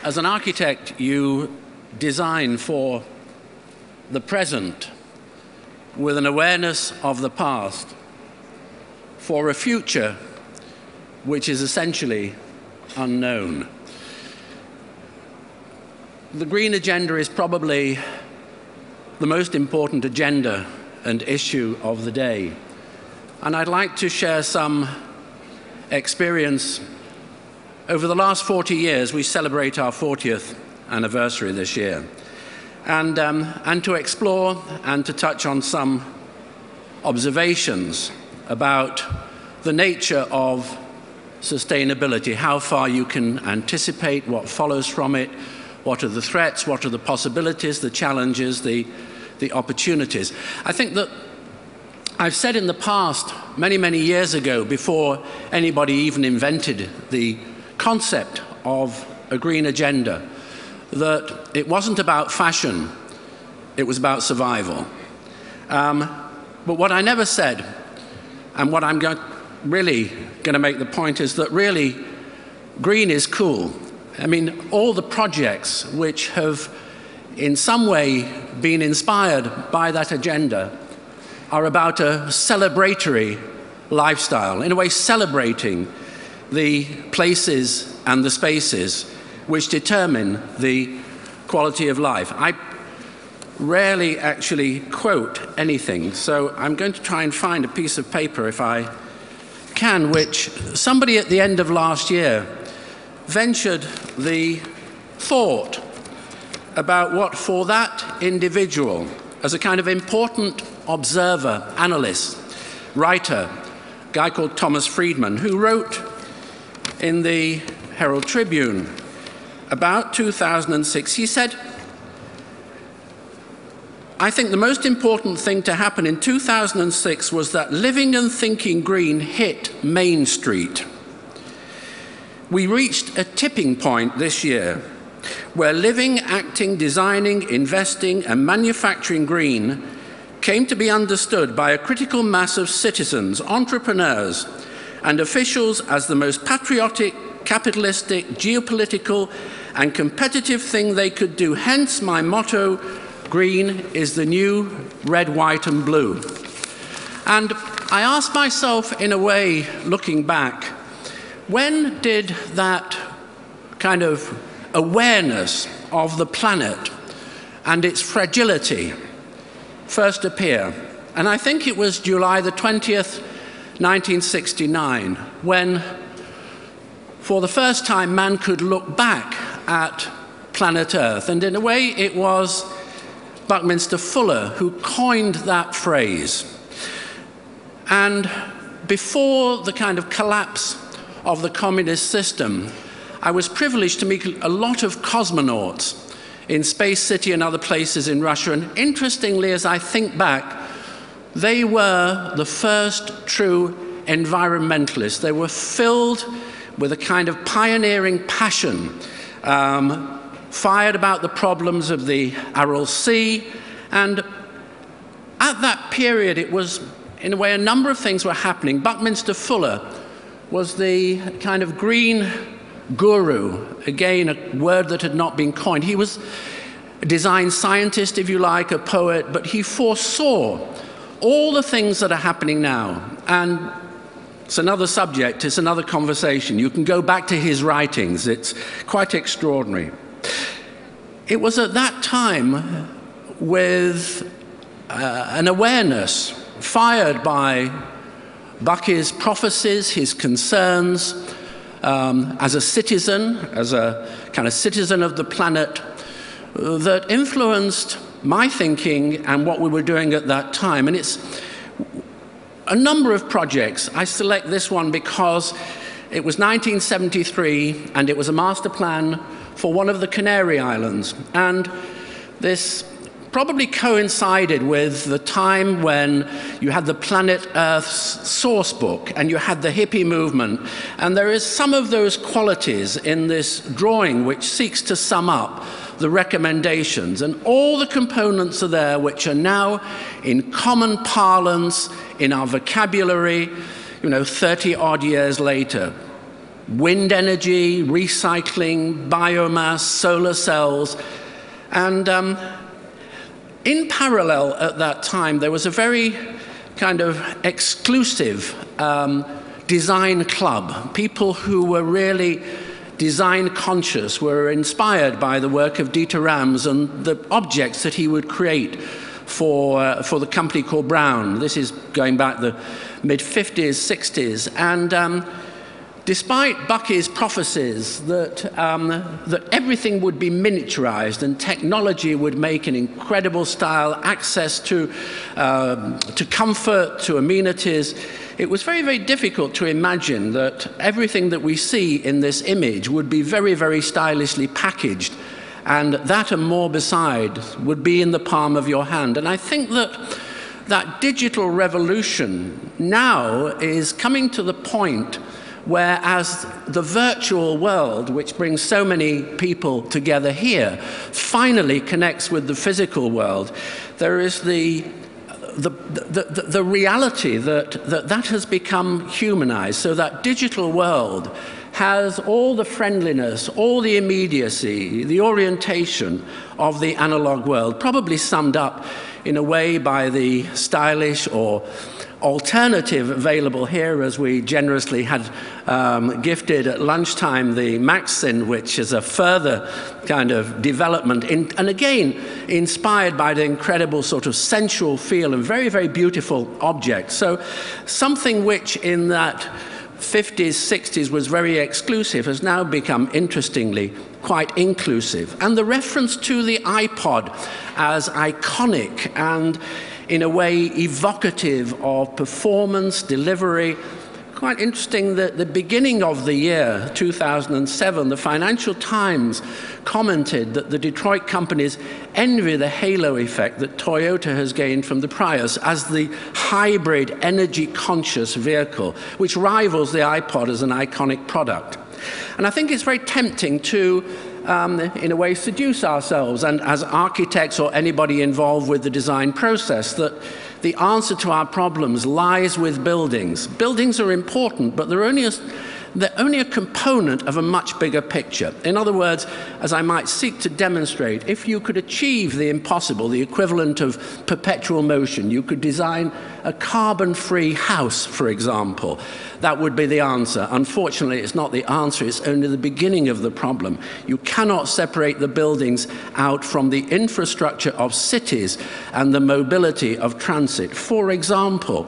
As an architect, you design for the present with an awareness of the past, for a future which is essentially unknown. The Green Agenda is probably the most important agenda and issue of the day. And I'd like to share some experience. Over the last 40 years, we celebrate our 40th anniversary this year. And to explore and to touch on some observations about the nature of sustainability, how far you can anticipate, what follows from it, what are the threats, what are the possibilities, the challenges, the opportunities. I think that I've said in the past, many, many years ago, before anybody even invented the concept of a green agenda, that it wasn't about fashion, it was about survival. But what I never said, and what I'm really going to make the point, is that really green is cool. I mean, all the projects which have in some way been inspired by that agenda are about a celebratory lifestyle, in a way celebrating the places and the spaces which determine the quality of life. I rarely actually quote anything, so I'm going to try and find a piece of paper, if I can, which somebody at the end of last year ventured the thought about what for that individual, as a kind of important observer, analyst, writer, a guy called Thomas Friedman, who wrote in the Herald Tribune about 2006, he said, "I think the most important thing to happen in 2006 was that living and thinking green hit Main Street. We reached a tipping point this year where living, acting, designing, investing, and manufacturing green came to be understood by a critical mass of citizens, entrepreneurs, and officials as the most patriotic, capitalistic, geopolitical, and competitive thing they could do. Hence my motto, green is the new red, white, and blue." And I asked myself, in a way, looking back, when did that kind of awareness of the planet and its fragility first appear? And I think it was July the 20th, 1969, when, for the first time, man could look back at planet Earth. And in a way, it was Buckminster Fuller who coined that phrase. And before the kind of collapse of the communist system, I was privileged to meet a lot of cosmonauts in Space City and other places in Russia. And interestingly, as I think back, they were the first true environmentalists. They were filled with a kind of pioneering passion, fired about the problems of the Aral Sea. And at that period, it was, in a way, a number of things were happening. Buckminster Fuller was the kind of green guru, again, a word that had not been coined. He was a design scientist, if you like, a poet, but he foresaw all the things that are happening now. And it's another subject, it's another conversation. You can go back to his writings, it's quite extraordinary. It was at that time, with an awareness fired by Bucky's prophecies, his concerns, as a citizen, as a kind of citizen of the planet, that influenced my thinking and what we were doing at that time. And it's a number of projects. I select this one because it was 1973 and it was a master plan for one of the Canary Islands. And this probably coincided with the time when you had the Planet Earth's source book and you had the hippie movement. And there is some of those qualities in this drawing which seeks to sum up the recommendations. And all the components are there which are now in common parlance, in our vocabulary, 30-odd years later. Wind energy, recycling, biomass, solar cells. And in parallel at that time, there was a very kind of exclusive design club. People who were really design conscious were inspired by the work of Dieter Rams and the objects that he would create for the company called Brown. This is going back the mid-50s, 60s. And despite Bucky's prophecies that everything would be miniaturized and technology would make an incredible style, access to comfort, to amenities, it was very, very difficult to imagine that everything that we see in this image would be very, very stylishly packaged, and that and more beside would be in the palm of your hand. And I think that digital revolution now is coming to the point whereas the virtual world, which brings so many people together here, finally connects with the physical world, there is the reality that has become humanized. So that digital world has all the friendliness, all the immediacy, the orientation of the analog world, probably summed up in a way by the stylish or alternative available here, as we generously had gifted at lunchtime the Maxin, which is a further kind of development, and again inspired by the incredible sort of sensual feel and very, very beautiful object. So something which in that 50s, 60s was very exclusive has now become, interestingly, quite inclusive. And the reference to the iPod as iconic and in a way evocative of performance, delivery. Quite interesting that the beginning of the year, 2007, the Financial Times commented that the Detroit companies envy the halo effect that Toyota has gained from the Prius as the hybrid, energy-conscious vehicle, which rivals the iPod as an iconic product. And I think it's very tempting to in a way seduce ourselves and as architects or anybody involved with the design process that the answer to our problems lies with buildings. Buildings are important, but they're only a component of a much bigger picture. In other words, as I might seek to demonstrate, if you could achieve the impossible, the equivalent of perpetual motion, you could design a carbon-free house, for example. That would be the answer. Unfortunately, it's not the answer, it's only the beginning of the problem. You cannot separate the buildings out from the infrastructure of cities and the mobility of transit. For example,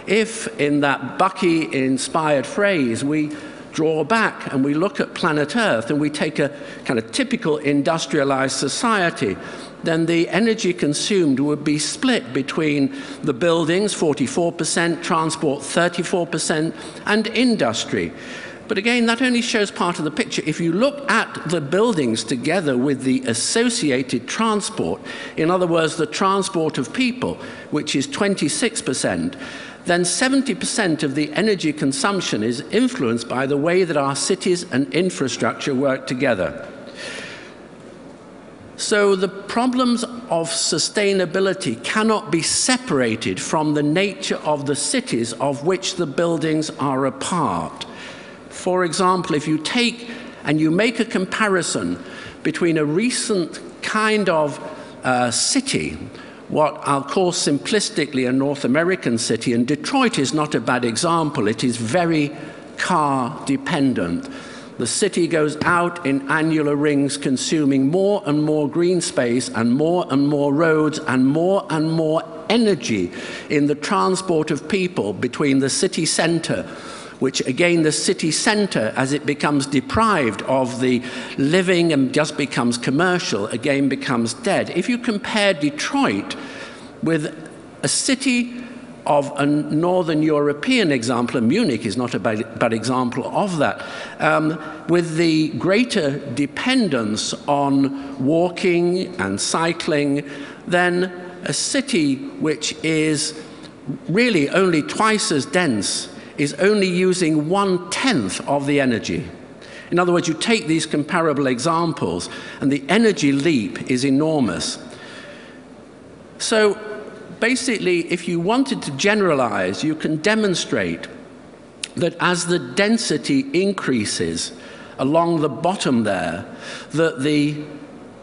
if in that Bucky-inspired phrase we draw back and we look at planet Earth and we take a kind of typical industrialized society, then the energy consumed would be split between the buildings, 44%, transport, 34%, and industry. But again, that only shows part of the picture. If you look at the buildings together with the associated transport, in other words, the transport of people, which is 26%, then 70% of the energy consumption is influenced by the way that our cities and infrastructure work together. So the problems of sustainability cannot be separated from the nature of the cities of which the buildings are a part. For example, if you take and you make a comparison between a recent kind of city, what I'll call simplistically a North American city, and Detroit is not a bad example, it is very car dependent. The city goes out in annular rings, consuming more and more green space and more roads and more energy in the transport of people between the city center, which again, the city center, as it becomes deprived of the living and just becomes commercial, again becomes dead. If you compare Detroit with a city of a Northern European example, and Munich is not a bad example of that, with the greater dependence on walking and cycling than a city which is really only twice as dense, is only using 1/10 of the energy. In other words, you take these comparable examples, and the energy leap is enormous. So basically, if you wanted to generalize, you can demonstrate that as the density increases along the bottom there, that the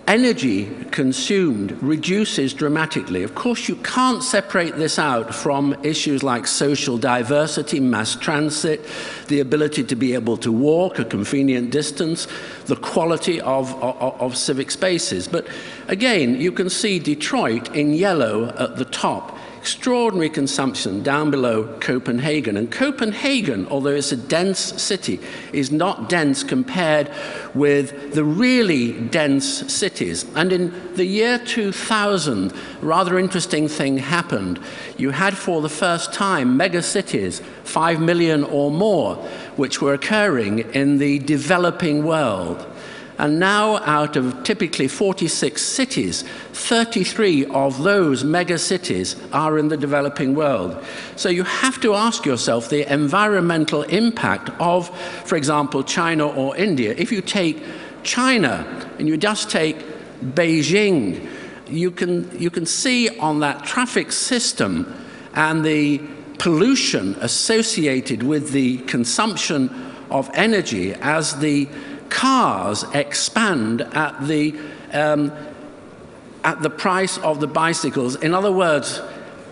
energy consumed reduces dramatically. Of course, you can't separate this out from issues like social diversity, mass transit, the ability to be able to walk a convenient distance, the quality of civic spaces. But again, you can see Detroit in yellow at the top. Extraordinary consumption down below Copenhagen. And Copenhagen, although it's a dense city, is not dense compared with the really dense cities. And in the year 2000, a rather interesting thing happened. You had for the first time megacities, 5 million or more, which were occurring in the developing world. And now, out of typically 46 cities, 33 of those megacities are in the developing world. So you have to ask yourself the environmental impact of, for example, China or India. If you take China and you just take Beijing, you can see on that traffic system and the pollution associated with the consumption of energy as the cars expand at the price of the bicycles. In other words,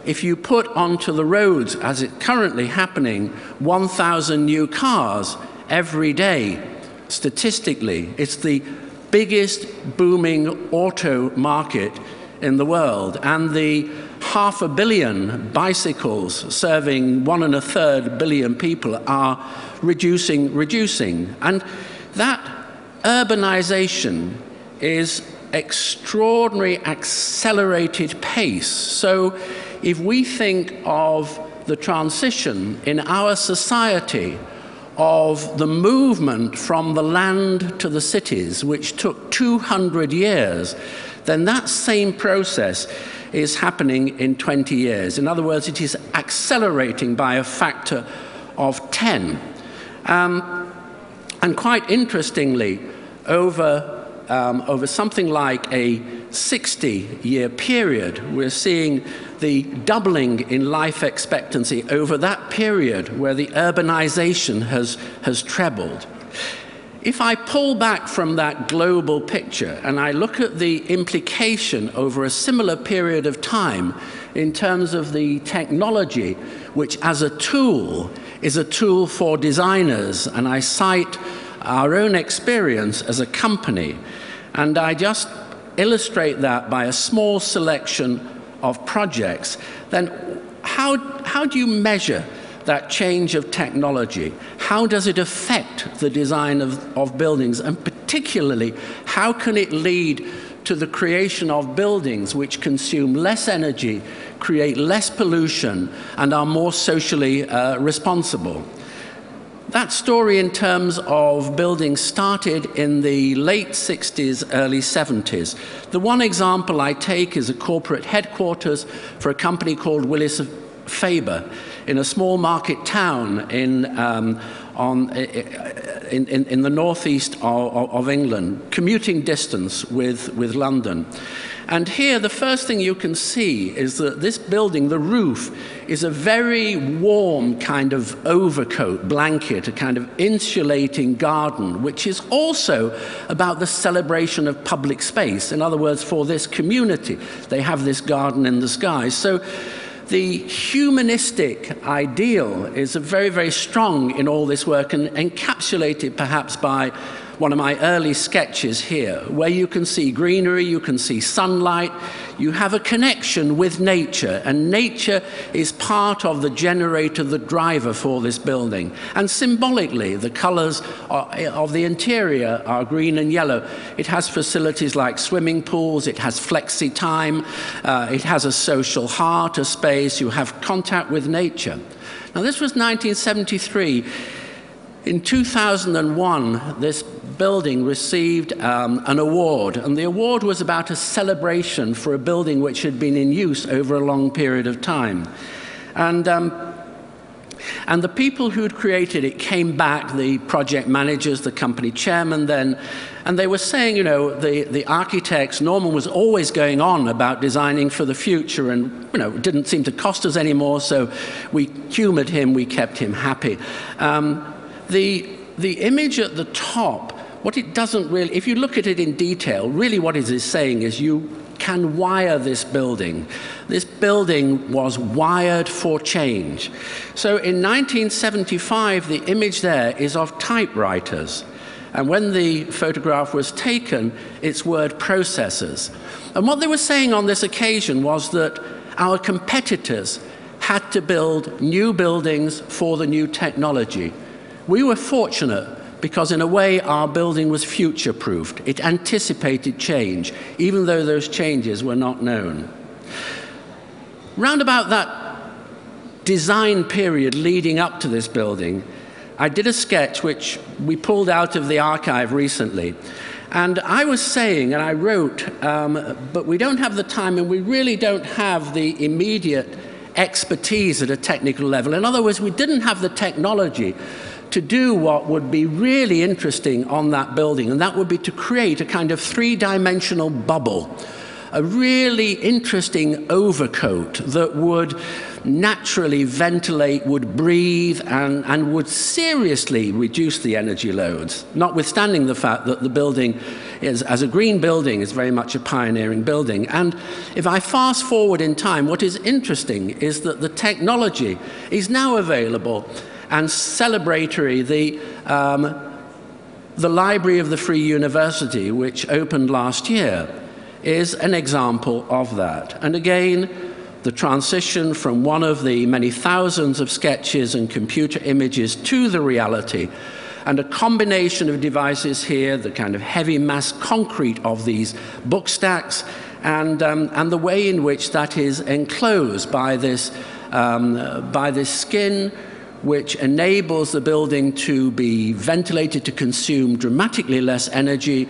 if you put onto the roads, as it's currently happening, 1,000 new cars every day, statistically, it's the biggest booming auto market in the world. And the 500 million bicycles serving 1.33 billion people are reducing. And that urbanization is extraordinary accelerated pace. So if we think of the transition in our society of the movement from the land to the cities, which took 200 years, then that same process is happening in 20 years. In other words, it is accelerating by a factor of 10. And quite interestingly, over something like a 60-year period, we're seeing the doubling in life expectancy over that period where the urbanization has trebled. If I pull back from that global picture and I look at the implication over a similar period of time in terms of the technology, which as a tool is a tool for designers, and I cite our own experience as a company, and I just illustrate that by a small selection of projects, then how do you measure that change of technology? How does it affect the design of buildings? And particularly, how can it lead to the creation of buildings which consume less energy, create less pollution, and are more socially responsible? That story in terms of buildings started in the late 60s, early 70s. The one example I take is a corporate headquarters for a company called Willis Faber in a small market town in the northeast of England, commuting distance with London. And here, the first thing you can see is that this building, the roof, is a very warm kind of overcoat, blanket, a kind of insulating garden, which is also about the celebration of public space. In other words, for this community, they have this garden in the sky. So the humanistic ideal is very, very strong in all this work, and encapsulated perhaps by one of my early sketches here, where you can see greenery, you can see sunlight, you have a connection with nature, and nature is part of the generator, the driver for this building. And symbolically, the colors of the interior are green and yellow. It has facilities like swimming pools, it has flexi time, it has a social heart, a space, you have contact with nature. Now this was 1973. In 2001, this building received an award, and the award was about a celebration for a building which had been in use over a long period of time. And the people who'd created it came back, the project managers, the company chairman then, and they were saying, you know, the architects, Norman was always going on about designing for the future, and, you know, it didn't seem to cost us anymore, so we humored him, we kept him happy. The image at the top, what it doesn't really, if you look at it in detail, really what it is saying is you can wire this building. This building was wired for change. So in 1975, the image there is of typewriters. And when the photograph was taken, it's word processors. And what they were saying on this occasion was that our competitors had to build new buildings for the new technology. We were fortunate because in a way our building was future-proofed. It anticipated change, even though those changes were not known. Round about that design period leading up to this building, I did a sketch which we pulled out of the archive recently. And I was saying, and I wrote, but we don't have the time and we really don't have the immediate expertise at a technical level. In other words, we didn't have the technology to do what would be really interesting on that building, and that would be to create a kind of three-dimensional bubble, a really interesting overcoat that would naturally ventilate, would breathe, and would seriously reduce the energy loads, notwithstanding the fact that the building is, as a green building, is very much a pioneering building. And if I fast forward in time, what is interesting is that the technology is now available and celebratory. The Library of the Free University, which opened last year, is an example of that. And again, the transition from one of the many thousands of sketches and computer images to the reality, and a combination of devices here, the kind of heavy mass concrete of these book stacks, and the way in which that is enclosed by this skin, which enables the building to be ventilated, to consume dramatically less energy,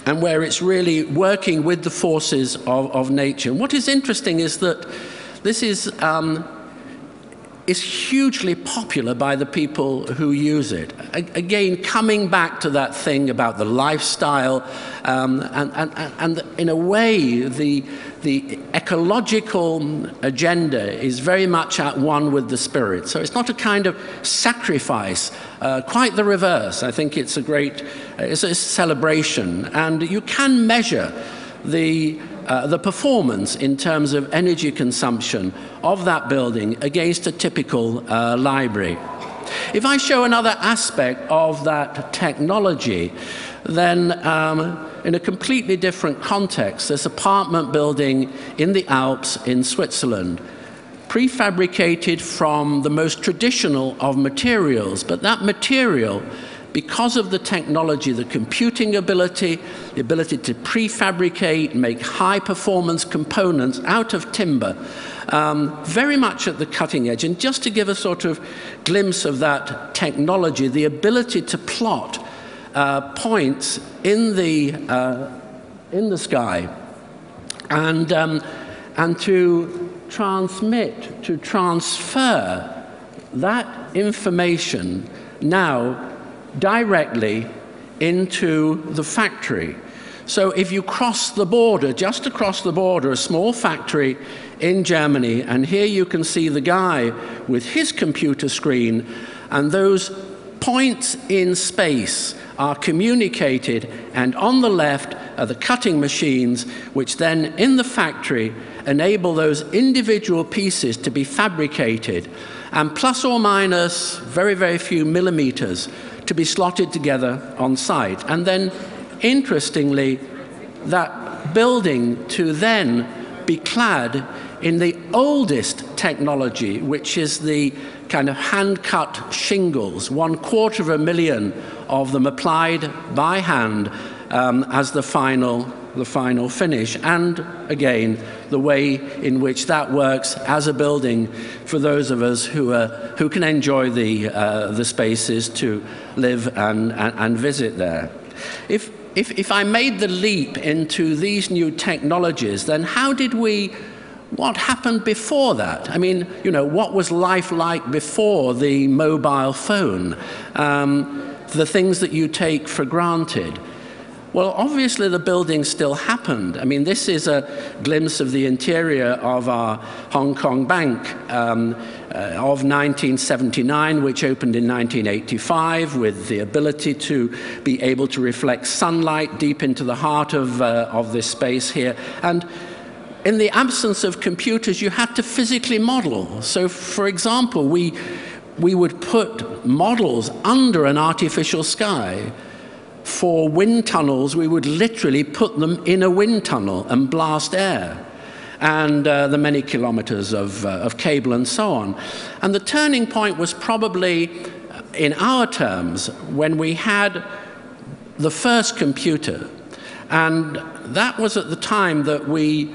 and where it's really working with the forces of nature. And what is interesting is that this is hugely popular by the people who use it. Again, coming back to that thing about the lifestyle, and in a way, the ecological agenda is very much at one with the spirit. So it's not a kind of sacrifice, quite the reverse. I think it's it's a celebration, and you can measure the performance in terms of energy consumption of that building against a typical library. If I show another aspect of that technology, then in a completely different context, this apartment building in the Alps in Switzerland, prefabricated from the most traditional of materials, but that material, because of the technology, the computing ability, the ability to prefabricate, make high-performance components out of timber, very much at the cutting edge. And just to give a sort of glimpse of that technology, the ability to plot points in the sky and to transmit, to transfer that information now directly into the factory. So if you cross the border, just across the border, a small factory in Germany, and here you can see the guy with his computer screen, and those points in space are communicated, and on the left are the cutting machines, which then in the factory enable those individual pieces to be fabricated, and plus or minus very, very few millimeters to be slotted together on site. And then, interestingly, that building to then be clad in the oldest technology, which is the kind of hand-cut shingles, 250,000 of them applied by hand as the final finish. And again, the way in which that works as a building for those of us who can enjoy the spaces to live and visit there. If I made the leap into these new technologies, then what happened before that? I mean, you know, what was life like before the mobile phone? The things that you take for granted. Well, obviously the building still happened. I mean, this is a glimpse of the interior of our Hong Kong bank of 1979, which opened in 1985, with the ability to be able to reflect sunlight deep into the heart of this space here. And in the absence of computers, you had to physically model. So, for example, we would put models under an artificial sky. For wind tunnels, we would literally put them in a wind tunnel and blast air, and the many kilometers of cable and so on. And the turning point was probably, in our terms, when we had the first computer. And that was at the time that we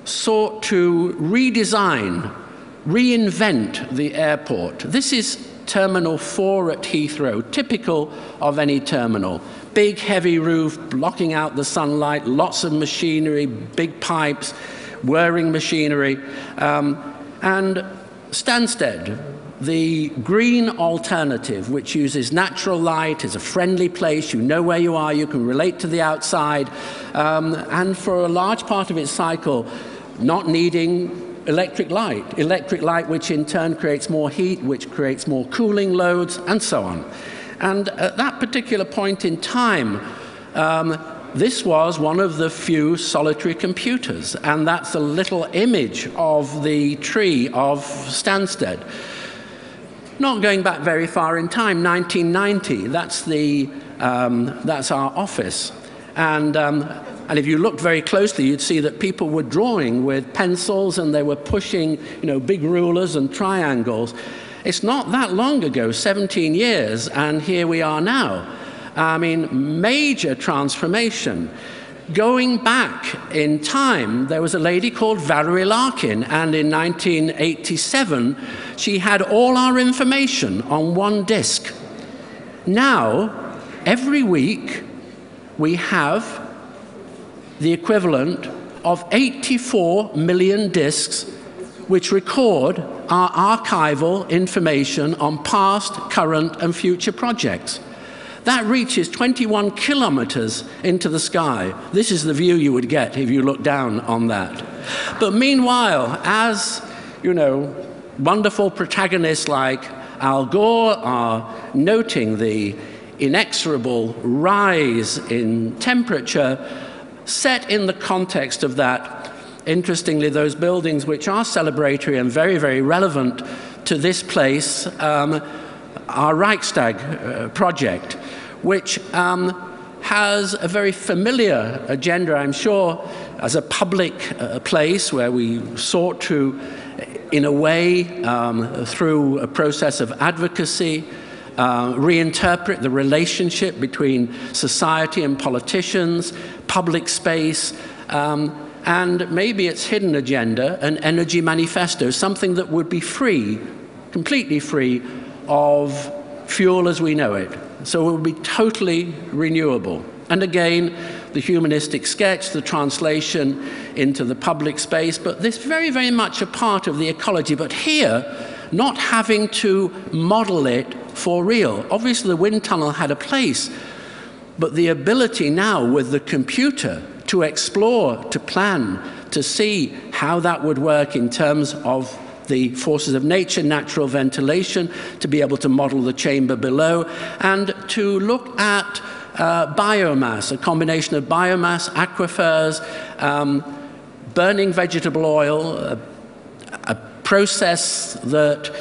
sought to redesign, reinvent the airport. This is Terminal 4 at Heathrow, typical of any terminal. Big, heavy roof, blocking out the sunlight, lots of machinery, big pipes, whirring machinery. And Stansted, the green alternative, which uses natural light, is a friendly place, you know where you are, you can relate to the outside, and for a large part of its cycle, not needing electric light which in turn creates more heat, which creates more cooling loads, and so on. And at that particular point in time, this was one of the few solitary computers, and that's a little image of the tree of Stansted. Not going back very far in time, 1990, that's our office. And if you looked very closely, you'd see that people were drawing with pencils and they were pushing, you know, big rulers and triangles. It's not that long ago, 17 years, and here we are now. I mean, major transformation. Going back in time, there was a lady called Valerie Larkin, and in 1987, she had all our information on one disk. Now, every week, we have the equivalent of 84 million disks which record our archival information on past, current, and future projects. That reaches 21 kilometers into the sky. This is the view you would get if you look down on that. But meanwhile, as, you know, wonderful protagonists like Al Gore are noting the inexorable rise in temperature, set in the context of that, interestingly, those buildings which are celebratory and very, very relevant to this place, our Reichstag project, which has a very familiar agenda, I'm sure, as a public place where we sought to, in a way, through a process of advocacy, reinterpret the relationship between society and politicians, public space, and maybe its hidden agenda, an energy manifesto, something that would be free, completely free of fuel as we know it. So it would be totally renewable. And again, the humanistic sketch, the translation into the public space, but this very, very much a part of the ecology. But here, not having to model it for real. Obviously, the wind tunnel had a place, but the ability now with the computer to explore, to plan, to see how that would work in terms of the forces of nature, natural ventilation, to be able to model the chamber below, and to look at biomass, a combination of biomass, aquifers, burning vegetable oil, a process that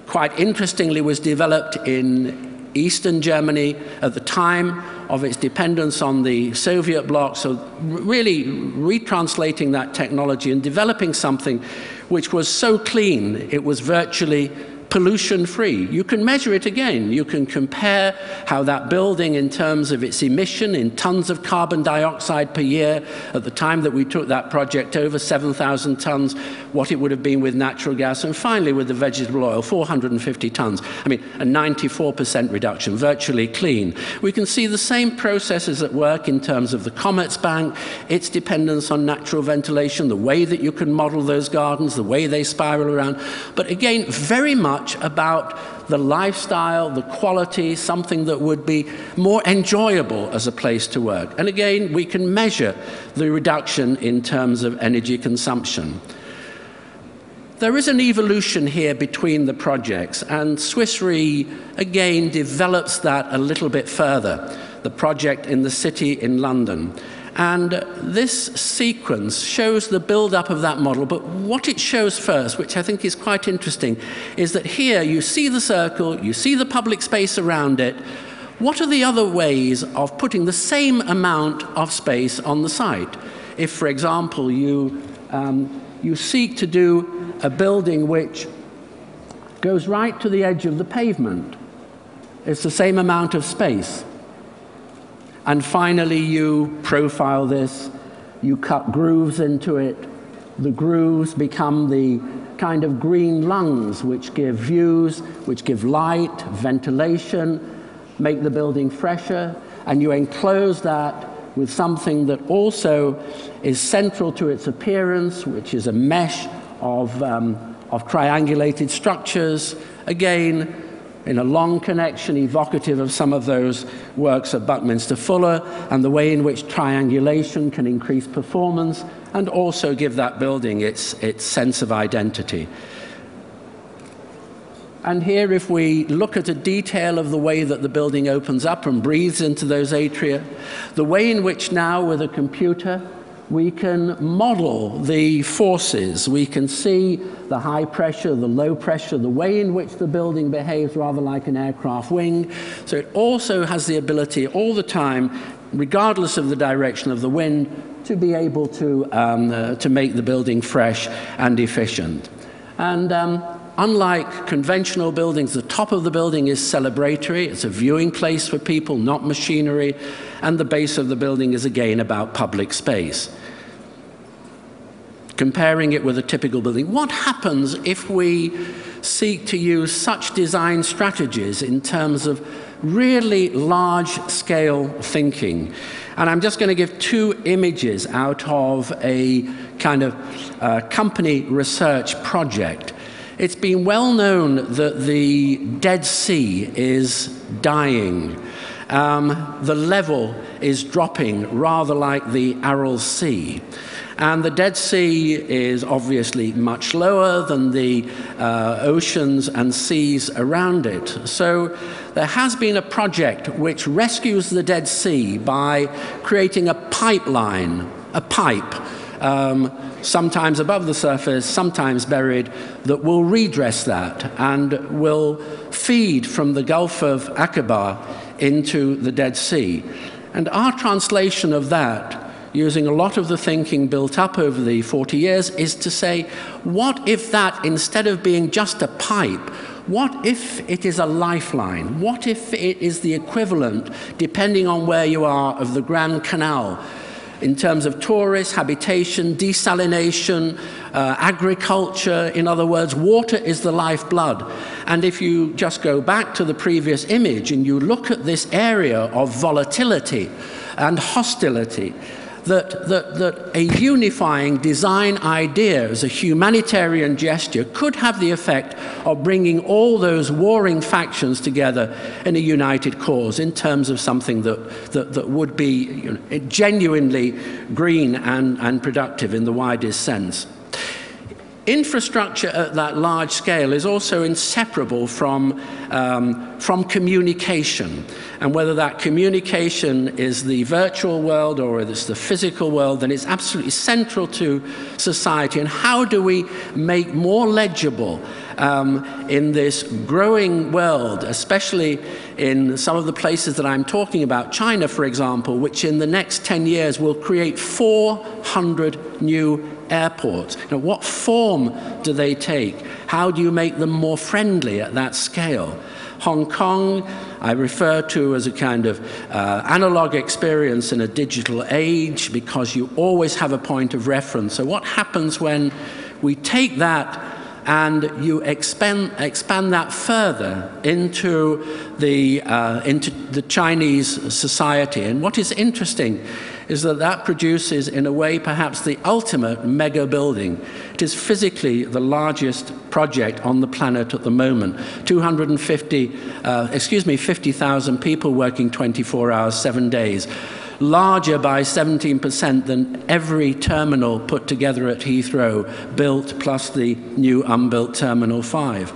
quite interestingly was developed in Eastern Germany at the time of its dependence on the Soviet bloc, so really retranslating that technology and developing something which was so clean it was virtually pollution-free. You can measure it again. You can compare how that building, in terms of its emission in tons of carbon dioxide per year, at the time that we took that project over 7,000 tons, what it would have been with natural gas, and finally with the vegetable oil, 450 tons. I mean, a 94% reduction, virtually clean. We can see the same processes at work in terms of the Commerzbank, its dependence on natural ventilation, the way that you can model those gardens, the way they spiral around. But again, very much about the lifestyle, the quality, something that would be more enjoyable as a place to work. And again, we can measure the reduction in terms of energy consumption. There is an evolution here between the projects, and Swiss Re again develops that a little bit further, the project in the city in London. And this sequence shows the build-up of that model, but what it shows first, which I think is quite interesting, is that here you see the circle, you see the public space around it. What are the other ways of putting the same amount of space on the site? If, for example, you seek to do a building which goes right to the edge of the pavement, it's the same amount of space. And finally, you profile this, you cut grooves into it. The grooves become the kind of green lungs which give views, which give light, ventilation, make the building fresher, and you enclose that with something that also is central to its appearance, which is a mesh of triangulated structures, again, in a long connection evocative of some of those works of Buckminster Fuller, and the way in which triangulation can increase performance and also give that building its sense of identity. And here, if we look at a detail of the way that the building opens up and breathes into those atria, the way in which now, with a computer, we can model the forces. We can see the high pressure, the low pressure, the way in which the building behaves rather like an aircraft wing. So it also has the ability all the time, regardless of the direction of the wind, to be able to make the building fresh and efficient. And unlike conventional buildings, the top of the building is celebratory. It's a viewing place for people, not machinery. And the base of the building is again about public space. Comparing it with a typical building, what happens if we seek to use such design strategies in terms of really large-scale thinking? And I'm just going to give two images out of a kind of company research project. It's been well known that the Dead Sea is dying. The level is dropping rather like the Aral Sea. And the Dead Sea is obviously much lower than the oceans and seas around it. So there has been a project which rescues the Dead Sea by creating a pipeline, a pipe, sometimes above the surface, sometimes buried, that will redress that and will feed from the Gulf of Aqaba into the Dead Sea. And our translation of that, using a lot of the thinking built up over the 40 years, is to say, what if that, instead of being just a pipe, what if it is a lifeline? What if it is the equivalent, depending on where you are, of the Grand Canal, in terms of tourists, habitation, desalination, agriculture? In other words, water is the lifeblood. And if you just go back to the previous image and you look at this area of volatility and hostility, that a unifying design idea as a humanitarian gesture could have the effect of bringing all those warring factions together in a united cause in terms of something that would be genuinely green and productive in the widest sense. Infrastructure at that large scale is also inseparable from communication. And whether that communication is the virtual world or it's the physical world, then it's absolutely central to society. And how do we make more legible in this growing world, especially in some of the places that I'm talking about, China, for example, which in the next 10 years will create 400 new airports. Now, what form do they take? How do you make them more friendly at that scale? Hong Kong, I refer to as a kind of analog experience in a digital age, because you always have a point of reference. So what happens when we take that and you expand that further into the Chinese society? And what is interesting is that that produces, in a way, perhaps the ultimate mega building. It is physically the largest project on the planet at the moment. 50,000 people working 24 hours, 7 days. Larger by 17% than every terminal put together at Heathrow, built, plus the new unbuilt Terminal 5.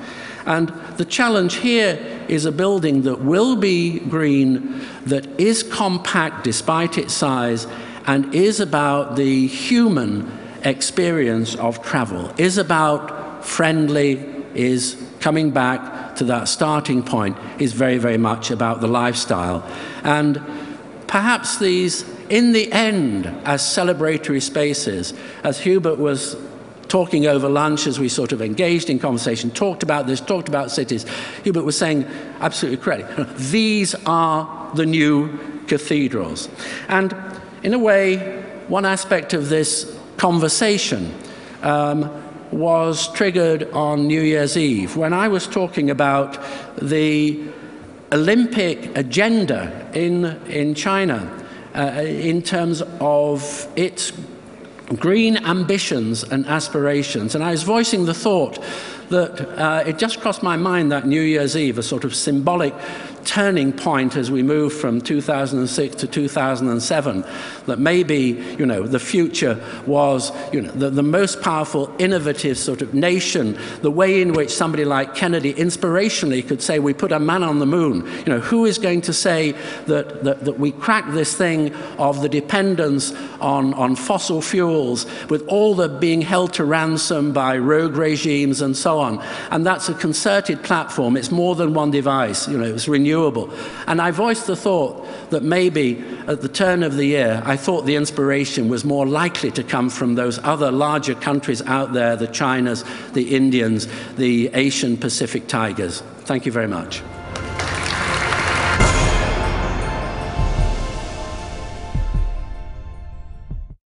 And the challenge here is a building that will be green, that is compact despite its size, and is about the human experience of travel, is about friendly, is coming back to that starting point, is very, very much about the lifestyle. And perhaps these, in the end, as celebratory spaces, as Hubert was talking over lunch, as we sort of engaged in conversation, talked about this, talked about cities, Hubert was saying, absolutely correct, these are the new cathedrals. And in a way, one aspect of this conversation was triggered on New Year's Eve, when I was talking about the Olympic agenda in China in terms of its green ambitions and aspirations. And I was voicing the thought that it just crossed my mind that New Year's Eve, a sort of symbolic turning point as we move from 2006 to 2007, that maybe, the future was, the most powerful, innovative sort of nation, the way in which somebody like Kennedy inspirationally could say, we put a man on the moon. Who is going to say that we cracked this thing of the dependence on fossil fuels, with all the being held to ransom by rogue regimes and so on. And that's a concerted platform. It's more than one device. It's renewable. And I voiced the thought that maybe at the turn of the year, I thought the inspiration was more likely to come from those other larger countries out there, the Chinas, the Indians, the Asian Pacific tigers. Thank you very much.